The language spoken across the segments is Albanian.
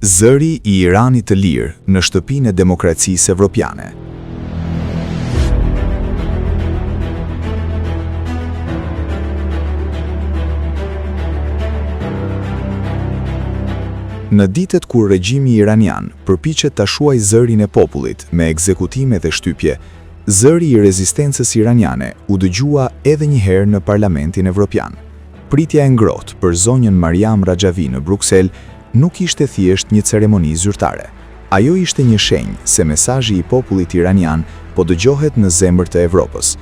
Zëri i Iranit të lirë në shtëpinë e demokracisë evropiane. Në ditët kur regjimi iranian përpiqet ta shuajë zërin e popullit me ekzekutime dhe shtypje, zëri i rezistencës iraniane u dëgjua edhe një herë në Parlamentin Evropian. Pritja e ngrohtë për zonjën Mariam Rajavi në Bruksel nuk ishte thjesht një ceremoni zyrtare. Ajo ishte një shenjë se mesazhi i popullit iranian po dëgjohet në zemër të Evropës.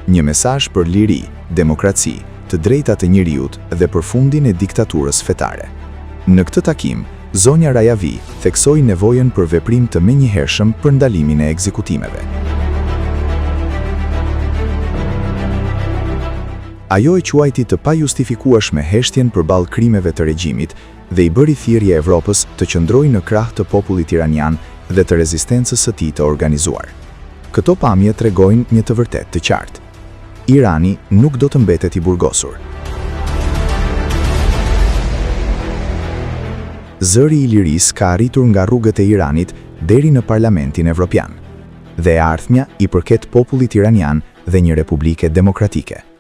Një mesazh për liri, demokraci, të drejtat e njerëzit dhe përfundin e diktaturës fetare. Në këtë takim, zonja Rajavi theksoi nevojën për veprim të menjëhershëm për ndalimin e ekzekutimeve. Ajo e quajti të pajustifikueshme heshtjen përballë krimeve të regjimit dhe i bëri thirrje Evropës të qëndrojë në krah të popullit iranian dhe të rezistencës së tij të organizuar. Këto pamje tregojnë një të vërtetë të qartë. Irani nuk do të mbetet i burgosur. Zëri i lirisë ka arritur nga rrugët e Iranit deri në Parlamentin Evropian, dhe e ardhmja i përket popullit iranian dhe një republike demokratike.